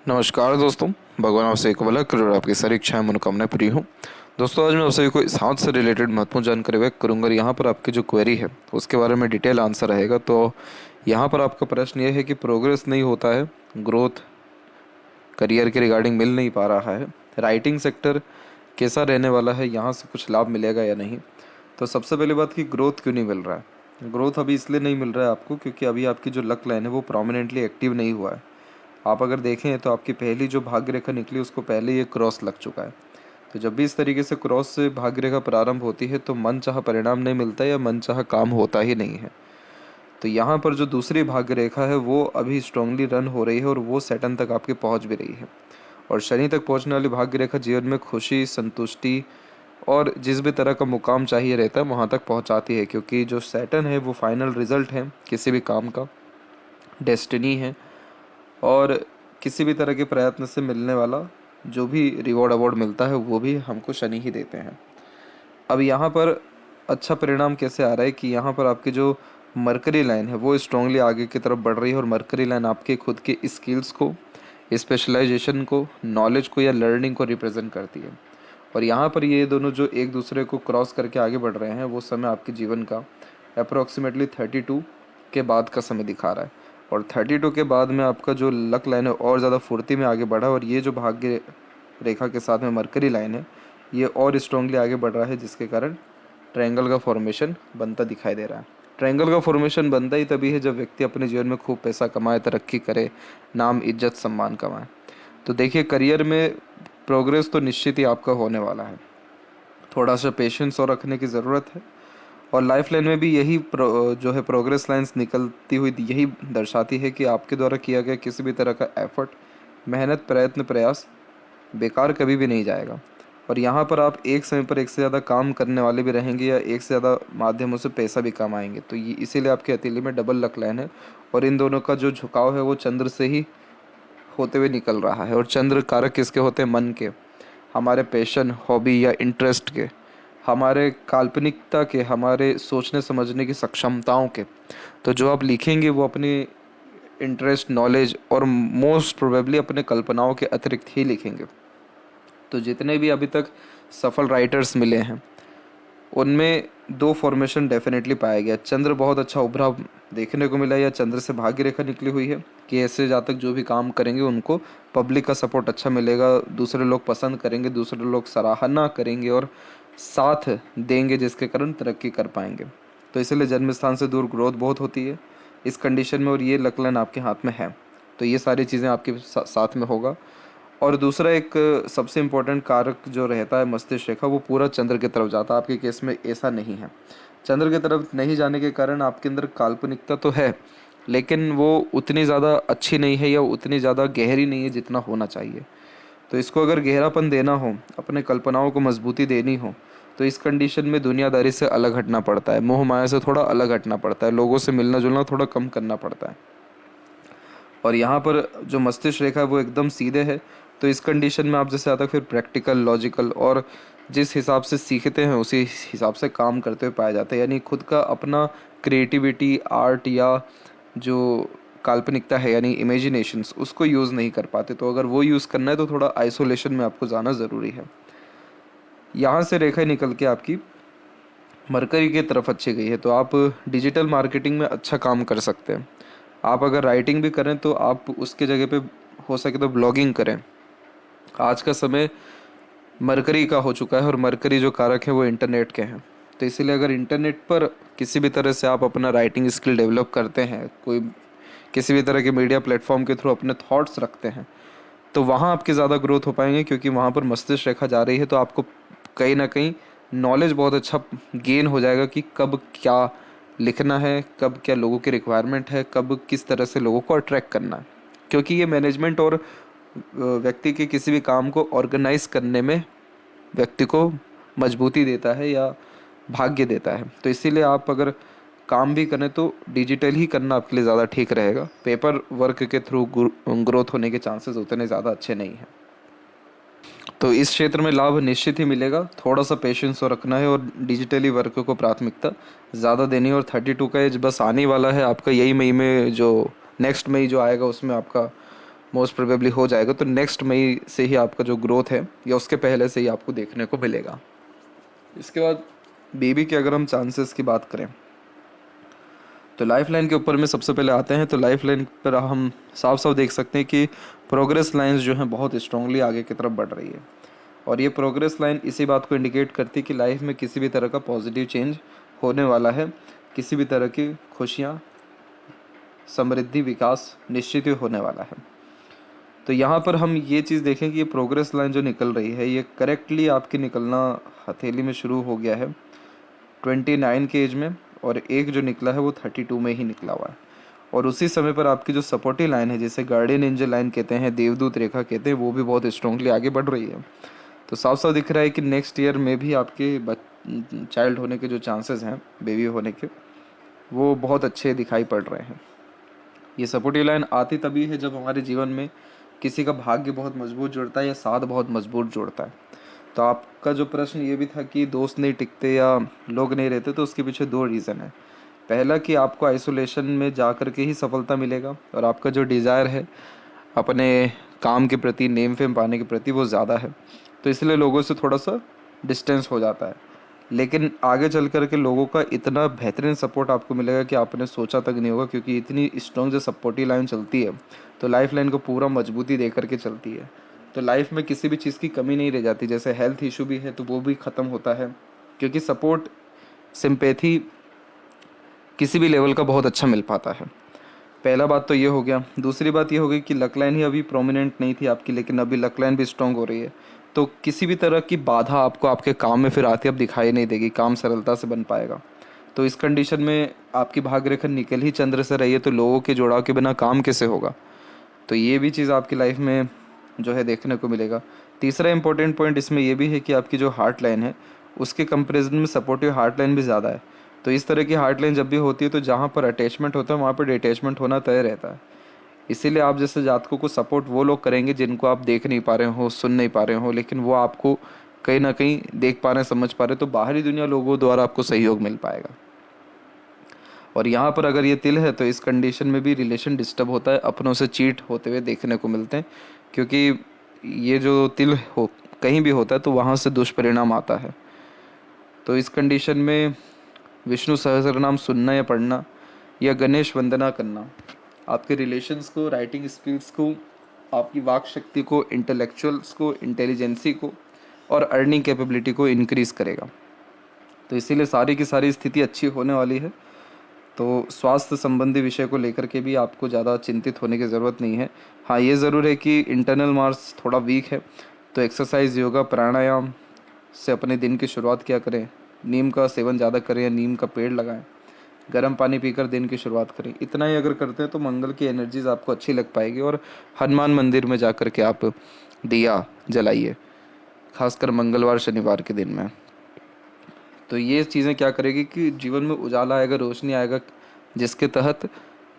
नमस्कार दोस्तों, भगवान आपसे एक भला करे और आपकी सारी इच्छाएं मनोकामनाएं पूरी हों। दोस्तों, आज मैं आप सभी को इस हाथ से रिलेटेड महत्वपूर्ण जानकारी व्यक्त करूंगा और यहाँ पर आपकी जो क्वेरी है उसके बारे में डिटेल आंसर रहेगा। तो यहाँ पर आपका प्रश्न ये है कि प्रोग्रेस नहीं होता है, ग्रोथ करियर के रिगार्डिंग मिल नहीं पा रहा है, राइटिंग सेक्टर कैसा रहने वाला है, यहाँ से कुछ लाभ मिलेगा या नहीं। तो सबसे पहली बात कि ग्रोथ क्यों नहीं मिल रहा है। ग्रोथ अभी इसलिए नहीं मिल रहा है आपको क्योंकि अभी आपकी जो लक लाइन है वो प्रोमिनेंटली एक्टिव नहीं हुआ है। आप अगर देखें तो आपकी पहली जो भाग्य रेखा निकली उसको पहले ये क्रॉस लग चुका है। तो जब भी इस तरीके से क्रॉस से भाग्य रेखा प्रारंभ होती है तो मन चाहा परिणाम नहीं मिलता या मन चाहा काम होता ही नहीं है। तो यहाँ पर जो दूसरी भाग्य रेखा है वो अभी स्ट्रांगली रन हो रही है और वो सैटर्न तक आपके पहुँच भी रही है। और शनि तक पहुँचने वाली भाग्य रेखा जीवन में खुशी, संतुष्टि और जिस भी तरह का मुकाम चाहिए रहता है वहाँ तक पहुँचाती है, क्योंकि जो सैटर्न है वो फाइनल रिजल्ट है किसी भी काम का, डेस्टिनी है और किसी भी तरह के प्रयत्न से मिलने वाला जो भी रिवॉर्ड अवार्ड मिलता है वो भी हमको शनि ही देते हैं। अब यहाँ पर अच्छा परिणाम कैसे आ रहा है कि यहाँ पर आपकी जो मरकरी लाइन है वो स्ट्रांगली आगे की तरफ बढ़ रही है और मरकरी लाइन आपके खुद के स्किल्स को, स्पेशलाइजेशन को, नॉलेज को या लर्निंग को रिप्रेजेंट करती है। और यहाँ पर ये दोनों जो एक दूसरे को क्रॉस करके आगे बढ़ रहे हैं वो समय आपके जीवन का अप्रोक्सीमेटली 32 के बाद का समय दिखा रहा है। और 32 के बाद में आपका जो लक लाइन है और ज़्यादा फुर्ती में आगे बढ़ा और ये जो भाग्य रेखा के साथ में मरकरी लाइन है ये और स्ट्रांगली आगे बढ़ रहा है, जिसके कारण ट्रायंगल का फॉर्मेशन बनता दिखाई दे रहा है। ट्रायंगल का फॉर्मेशन बनता ही तभी है जब व्यक्ति अपने जीवन में खूब पैसा कमाए, तरक्की करे, नाम, इज्जत, सम्मान कमाए। तो देखिए, करियर में प्रोग्रेस तो निश्चित ही आपका होने वाला है, थोड़ा सा पेशेंस और रखने की ज़रूरत है। और लाइफ लाइन में भी यही जो है प्रोग्रेस लाइंस निकलती हुई यही दर्शाती है कि आपके द्वारा किया गया किसी भी तरह का एफर्ट, मेहनत, प्रयत्न, प्रयास बेकार कभी भी नहीं जाएगा। और यहाँ पर आप एक समय पर एक से ज़्यादा काम करने वाले भी रहेंगे या एक से ज़्यादा माध्यमों से पैसा भी कमाएंगे। तो ये इसीलिए आपके हथेली में डबल लक लाइन है और इन दोनों का जो झुकाव है वो चंद्र से ही होते हुए निकल रहा है। और चंद्र कारक किसके होते हैं? मन के, हमारे पैशन, हॉबी या इंटरेस्ट के, हमारे काल्पनिकता के, हमारे सोचने समझने की सक्षमताओं के। तो जो आप लिखेंगे वो अपनी इंटरेस्ट, नॉलेज और मोस्ट प्रोबेबली अपने कल्पनाओं के अतिरिक्त ही लिखेंगे। तो जितने भी अभी तक सफल राइटर्स मिले हैं उनमें दो फॉर्मेशन डेफिनेटली पाया गया। चंद्र बहुत अच्छा उभरा देखने को मिला या चंद्र से भाग्य रेखा निकली हुई है कि ऐसे जातक जो भी काम करेंगे उनको पब्लिक का सपोर्ट अच्छा मिलेगा, दूसरे लोग पसंद करेंगे, दूसरे लोग सराहना करेंगे और साथ देंगे, जिसके कारण तरक्की कर पाएंगे। तो इसलिए जन्म स्थान से दूर ग्रोथ बहुत होती है इस कंडीशन में और ये लक लाइन आपके हाथ में है तो ये सारी चीज़ें आपके साथ में होगा। और दूसरा एक सबसे इम्पोर्टेंट कारक जो रहता है मस्तिष्क रेखा, वो पूरा चंद्र की तरफ जाता है। आपके केस में ऐसा नहीं है। चंद्र की तरफ नहीं जाने के कारण आपके अंदर काल्पनिकता तो है लेकिन वो उतनी ज़्यादा अच्छी नहीं है या उतनी ज़्यादा गहरी नहीं है जितना होना चाहिए। तो इसको अगर गहरापन देना हो, अपने कल्पनाओं को मजबूती देनी हो, तो इस कंडीशन में दुनियादारी से अलग हटना पड़ता है, मोह माया से थोड़ा अलग हटना पड़ता है, लोगों से मिलना जुलना थोड़ा कम करना पड़ता है। और यहाँ पर जो मस्तिष्क रेखा है वो एकदम सीधे है। तो इस कंडीशन में आप जैसे आता फिर प्रैक्टिकल, लॉजिकल और जिस हिसाब से सीखते हैं उसी हिसाब से काम करते हुए पाया जाता है। यानी खुद का अपना क्रिएटिविटी, आर्ट या जो काल्पनिकता है यानी इमेजिनेशंस, उसको यूज़ नहीं कर पाते। तो अगर वो यूज़ करना है तो थोड़ा आइसोलेशन में आपको जाना ज़रूरी है। यहाँ से रेखा निकल के आपकी मरकरी की तरफ अच्छी गई है तो आप डिजिटल मार्केटिंग में अच्छा काम कर सकते हैं। आप अगर राइटिंग भी करें तो आप उसके जगह पे हो सके तो ब्लॉगिंग करें। आज का समय मरकरी का हो चुका है और मरकरी जो कारक है वो इंटरनेट के हैं। तो इसीलिए अगर इंटरनेट पर किसी भी तरह से आप अपना राइटिंग स्किल डेवलप करते हैं, कोई किसी भी तरह के मीडिया प्लेटफॉर्म के थ्रू अपने थॉट्स रखते हैं, तो वहाँ आपके ज़्यादा ग्रोथ हो पाएंगे क्योंकि वहाँ पर मस्तिष्क रेखा जा रही है। तो आपको कहीं ना कहीं नॉलेज बहुत अच्छा गेन हो जाएगा कि कब क्या लिखना है, कब क्या लोगों की रिक्वायरमेंट है, कब किस तरह से लोगों को अट्रैक्ट करना है। क्योंकि ये मैनेजमेंट और व्यक्ति के किसी भी काम को ऑर्गेनाइज करने में व्यक्ति को मजबूती देता है या भाग्य देता है। तो इसीलिए आप अगर काम भी करें तो डिजिटल ही करना आपके लिए ज़्यादा ठीक रहेगा। पेपर वर्क के थ्रू ग्रोथ होने के चांसेस उतने ज़्यादा अच्छे नहीं हैं। तो इस क्षेत्र में लाभ निश्चित ही मिलेगा, थोड़ा सा पेशेंस और रखना है और डिजिटली वर्क को प्राथमिकता ज़्यादा देनी है। और 32 का एज बस आने वाला है आपका, यही मई में जो नेक्स्ट मई जो आएगा उसमें आपका मोस्ट प्रोबेबली हो जाएगा, तो नेक्स्ट मई से ही आपका जो ग्रोथ है या उसके पहले से ही आपको देखने को मिलेगा। इसके बाद बेबी के अगर हम चांसेस की बात करें तो लाइफ लाइन के ऊपर में सबसे पहले आते हैं। तो लाइफ लाइन पर हम साफ साफ देख सकते हैं कि प्रोग्रेस लाइंस जो हैं बहुत स्ट्रांगली आगे की तरफ बढ़ रही है, और ये प्रोग्रेस लाइन इसी बात को इंडिकेट करती है कि लाइफ में किसी भी तरह का पॉजिटिव चेंज होने वाला है, किसी भी तरह की खुशियाँ, समृद्धि, विकास निश्चित ही होने वाला है। तो यहाँ पर हम ये चीज़ देखें कि ये प्रोग्रेस लाइन जो निकल रही है ये करेक्टली आपकी निकलना हथेली में शुरू हो गया है 29 के एज में, और एक जो निकला है वो 32 में ही निकला हुआ है। और उसी समय पर आपकी जो सपोर्टिव लाइन है, जिसे गार्डियन एंजल लाइन कहते हैं, देवदूत रेखा कहते हैं, वो भी बहुत स्ट्रांगली आगे बढ़ रही है। तो साफ साफ दिख रहा है कि नेक्स्ट ईयर में भी आपके चाइल्ड होने के जो चांसेस हैं, बेबी होने के, वो बहुत अच्छे दिखाई पड़ रहे हैं। ये सपोर्टिव लाइन आती तभी है जब हमारे जीवन में किसी का भाग्य बहुत मजबूत जुड़ता है या साथ बहुत मजबूत जुड़ता है। तो आपका जो प्रश्न ये भी था कि दोस्त नहीं टिकते या लोग नहीं रहते, तो उसके पीछे दो रीज़न है। पहला कि आपको आइसोलेशन में जा कर के ही सफलता मिलेगा, और आपका जो डिज़ायर है अपने काम के प्रति, नेम फेम पाने के प्रति, वो ज़्यादा है, तो इसलिए लोगों से थोड़ा सा डिस्टेंस हो जाता है। लेकिन आगे चल कर के लोगों का इतना बेहतरीन सपोर्ट आपको मिलेगा कि आपने सोचा तक नहीं होगा, क्योंकि इतनी स्ट्रॉन्ग जो सपोर्टिव लाइन चलती है तो लाइफ लाइन को पूरा मजबूती दे करके चलती है। तो लाइफ में किसी भी चीज़ की कमी नहीं रह जाती। जैसे हेल्थ इशू भी है तो वो भी ख़त्म होता है, क्योंकि सपोर्ट, सिंपैथी किसी भी लेवल का बहुत अच्छा मिल पाता है। पहला बात तो ये हो गया। दूसरी बात ये हो गई कि लक लाइन ही अभी प्रोमिनेंट नहीं थी आपकी, लेकिन अभी लक लाइन भी स्ट्रॉन्ग हो रही है। तो किसी भी तरह की बाधा आपको आपके काम में फिर आती अब दिखाई नहीं देगी, काम सरलता से बन पाएगा। तो इस कंडीशन में आपकी भाग्य रेखा निकल ही चंद्र से रही है, तो लोगों के जुड़ाव के बिना काम कैसे होगा। तो ये भी चीज़ आपकी लाइफ में जो है देखने को मिलेगा। तीसरा इंपॉर्टेंट पॉइंट इसमें ये भी है कि आपकी जो हार्ट लाइन है उसके कंपेरिजन में सपोर्टिव हार्ट लाइन भी ज़्यादा है। तो इस तरह की हार्ट लाइन जब भी होती है तो जहाँ पर अटैचमेंट होता है वहाँ पर डिटैचमेंट होना तय रहता है। इसीलिए आप जैसे जातकों को सपोर्ट वो लोग करेंगे जिनको आप देख नहीं पा रहे हो, सुन नहीं पा रहे हो, लेकिन वो आपको कहीं ना कहीं देख पा रहे हैं, समझ पा रहे हैं, तो बाहरी दुनिया लोगों द्वारा आपको सहयोग मिल पाएगा। और यहाँ पर अगर ये तिल है तो इस कंडीशन में भी रिलेशन डिस्टर्ब होता है, अपनों से चीट होते हुए देखने को मिलते हैं, क्योंकि ये जो तिल हो कहीं भी होता है तो वहाँ से दुष्परिणाम आता है। तो इस कंडीशन में विष्णु सहस्रनाम सुनना या पढ़ना या गणेश वंदना करना आपके रिलेशंस को, राइटिंग स्किल्स को, आपकी वाक शक्ति को, इंटेलेक्चुअल्स को, इंटेलिजेंसी को और अर्निंग कैपेबिलिटी को इंक्रीज़ करेगा। तो इसीलिए सारी की सारी स्थिति अच्छी होने वाली है। तो स्वास्थ्य संबंधी विषय को लेकर के भी आपको ज़्यादा चिंतित होने की ज़रूरत नहीं है। हाँ, ये ज़रूर है कि इंटरनल मार्स थोड़ा वीक है, तो एक्सरसाइज, योगा, प्राणायाम से अपने दिन की शुरुआत किया करें। नीम का सेवन ज़्यादा करें या नीम का पेड़ लगाएं। गर्म पानी पीकर दिन की शुरुआत करें। इतना ही अगर करते हैं तो मंगल की एनर्जीज आपको अच्छी लग पाएगी। और हनुमान मंदिर में जा कर के आप दिया जलाइए, खासकर मंगलवार शनिवार के दिन में। तो ये चीज़ें क्या करेगी कि जीवन में उजाला आएगा, रोशनी आएगा, जिसके तहत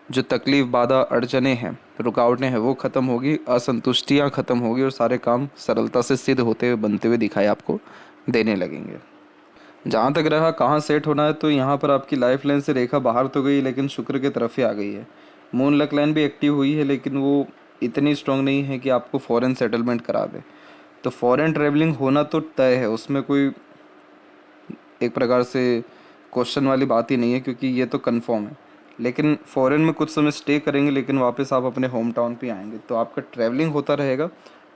जो तकलीफ, बाधा, अड़चने हैं, रुकावटें हैं, वो ख़त्म होगी, असंतुष्टियाँ ख़त्म होगी और सारे काम सरलता से सिद्ध होते हुए, बनते हुए दिखाई आपको देने लगेंगे। जहाँ तक रहा कहाँ सेट होना है, तो यहाँ पर आपकी लाइफ लाइन से रेखा बाहर तो गई लेकिन शुक्र की तरफ ही आ गई है। मून लक लाइन भी एक्टिव हुई है, लेकिन वो इतनी स्ट्रांग नहीं है कि आपको फॉरेन सेटलमेंट करा दे। तो फॉरेन ट्रैवलिंग होना तो तय है, उसमें कोई एक प्रकार से क्वेश्चन वाली बात ही नहीं है, क्योंकि ये तो कंफर्म है। लेकिन फॉरेन में कुछ समय स्टे करेंगे, लेकिन वापस आप अपने होम टाउन पे आएंगे, तो आपका ट्रैवलिंग होता रहेगा।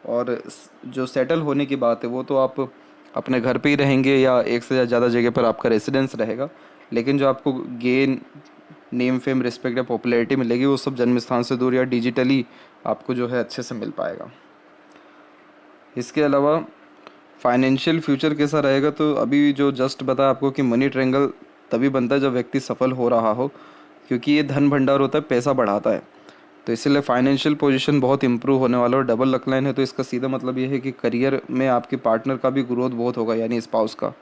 और जो सेटल होने की बात है वो तो आप अपने घर पे ही रहेंगे या एक से ज़्यादा जगह पर आपका रेसिडेंस रहेगा, लेकिन जो आपको गेन, नेम फेम, रिस्पेक्ट या पॉपुलैरिटी मिलेगी वो सब जन्म स्थान से दूर या डिजिटली आपको जो है अच्छे से मिल पाएगा। इसके अलावा फाइनेंशियल फ्यूचर कैसा रहेगा, तो अभी जो जस्ट बताया आपको कि मनी ट्रायंगल तभी बनता है जब व्यक्ति सफल हो रहा हो, क्योंकि ये धन भंडार होता है, पैसा बढ़ाता है। तो इसलिए फाइनेंशियल पोजीशन बहुत इंप्रूव होने वाला है। और डबल लक लाइन है तो इसका सीधा मतलब ये है कि करियर में आपके पार्टनर का भी ग्रोथ बहुत होगा, यानी स्पाउस का।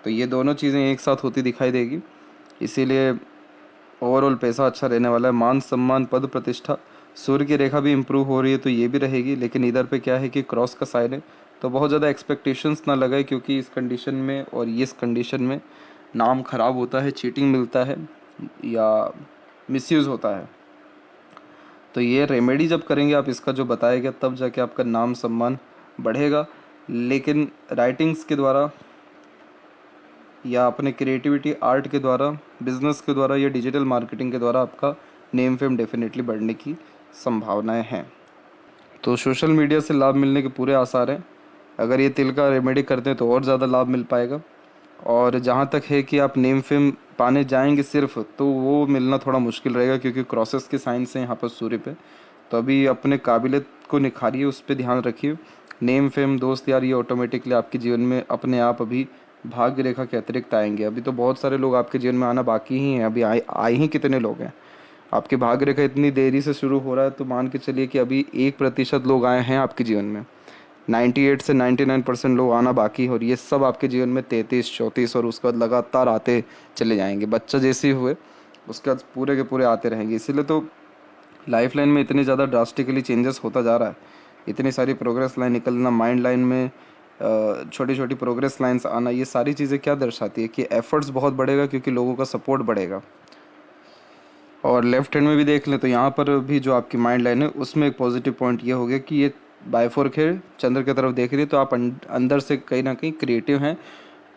तो ये दोनों चीज़ें एक साथ होती दिखाई देगी, इसीलिए ओवरऑल पैसा अच्छा रहने वाला है। मान सम्मान, पद प्रतिष्ठा, सूर्य की रेखा भी इंप्रूव हो रही है तो ये भी रहेगी। लेकिन इधर पे क्या है कि क्रॉस का साइन है, तो बहुत ज़्यादा एक्सपेक्टेशंस ना लगाए, क्योंकि इस कंडीशन में और इस कंडीशन में नाम खराब होता है, चीटिंग मिलता है या मिसयूज़ होता है। तो ये रेमेडी जब करेंगे आप इसका जो बताया गया, तब जाके आपका नाम सम्मान बढ़ेगा। लेकिन राइटिंग्स के द्वारा या अपने क्रिएटिविटी आर्ट के द्वारा, बिजनेस के द्वारा या डिजिटल मार्केटिंग के द्वारा आपका नेम फेम डेफिनेटली बढ़ने की संभावनाएं हैं। तो सोशल मीडिया से लाभ मिलने के पूरे आसार हैं। अगर ये तिल का रेमेडी करते हैं तो और ज़्यादा लाभ मिल पाएगा। और जहाँ तक है कि आप नेम फेम पाने जाएंगे सिर्फ, तो वो मिलना थोड़ा मुश्किल रहेगा, क्योंकि क्रॉसेस की साइंस है यहाँ पर सूर्य पे। तो अभी अपने काबिलियत को निखारिए, उस पर ध्यान रखिए। नेम फेम दोस्त यार ये ऑटोमेटिकली आपके जीवन में अपने आप अभी भाग्य रेखा के अतिरिक्त आएंगे। अभी तो बहुत सारे लोग आपके जीवन में आना बाकी ही हैं, अभी आए ही कितने लोग हैं। आपकी भाग्य रेखा इतनी देरी से शुरू हो रहा है, तो मान के चलिए कि अभी 1% लोग आए हैं आपके जीवन में। 98 से 99% लोग आना बाकी हो, और ये सब आपके जीवन में 33, 34 और उसके बाद लगातार आते चले जाएंगे। बच्चा जैसे ही हुए उसके बाद पूरे के पूरे आते रहेंगे। इसीलिए तो लाइफ लाइन में इतनी ज़्यादा ड्रास्टिकली चेंजेस होता जा रहा है। इतनी सारी प्रोग्रेस लाइन निकलना, माइंड लाइन में छोटी छोटी प्रोग्रेस लाइन्स आना, ये सारी चीज़ें क्या दर्शाती है कि एफर्ट्स बहुत बढ़ेगा, क्योंकि लोगों का सपोर्ट बढ़ेगा। और लेफ्ट हैंड में भी देख लें तो यहाँ पर भी जो आपकी माइंड लाइन है उसमें एक पॉजिटिव पॉइंट ये हो गया कि ये बायफोर्क है, चंद्र की तरफ देख रही है, तो आप अंदर से कहीं ना कहीं क्रिएटिव हैं,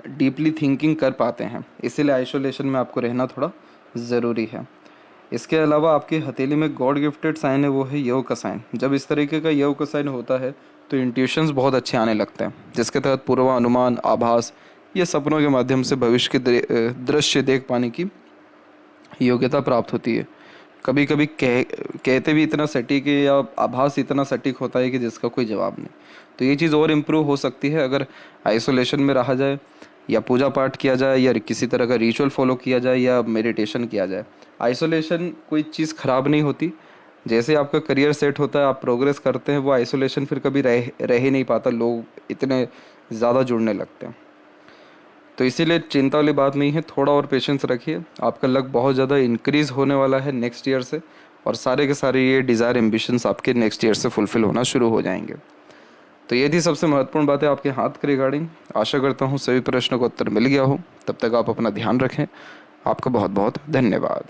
डीपली थिंकिंग कर पाते हैं। इसीलिए आइसोलेशन में आपको रहना थोड़ा ज़रूरी है। इसके अलावा आपकी हथेली में गॉड गिफ्टेड साइन है, वो है योग का साइन। जब इस तरीके का योग का साइन होता है तो इंट्यूशंस बहुत अच्छे आने लगते हैं, जिसके तहत पूर्वानुमान, आभास, ये सपनों के माध्यम से भविष्य के दृश्य देख पाने की योग्यता प्राप्त होती है। कभी कभी कहते भी इतना सटीक है, या आभास इतना सटीक होता है कि जिसका कोई जवाब नहीं। तो ये चीज़ और इम्प्रूव हो सकती है अगर आइसोलेशन में रहा जाए, या पूजा पाठ किया जाए, या किसी तरह का रिचुअल फॉलो किया जाए, या मेडिटेशन किया जाए। आइसोलेशन कोई चीज़ ख़राब नहीं होती। जैसे आपका करियर सेट होता है, आप प्रोग्रेस करते हैं, वो आइसोलेशन फिर कभी रह ही नहीं पाता, लोग इतने ज़्यादा जुड़ने लगते हैं। तो इसीलिए चिंता वाली बात नहीं है, थोड़ा और पेशेंस रखिए। आपका लक बहुत ज़्यादा इंक्रीज़ होने वाला है नेक्स्ट ईयर से, और सारे के सारे ये डिज़ायर एम्बिशंस आपके नेक्स्ट ईयर से फुलफ़िल होना शुरू हो जाएंगे। तो ये थी सबसे महत्वपूर्ण बातें आपके हाथ के रिगार्डिंग। आशा करता हूँ सभी प्रश्नों का उत्तर मिल गया हो। तब तक आप अपना ध्यान रखें। आपका बहुत बहुत धन्यवाद।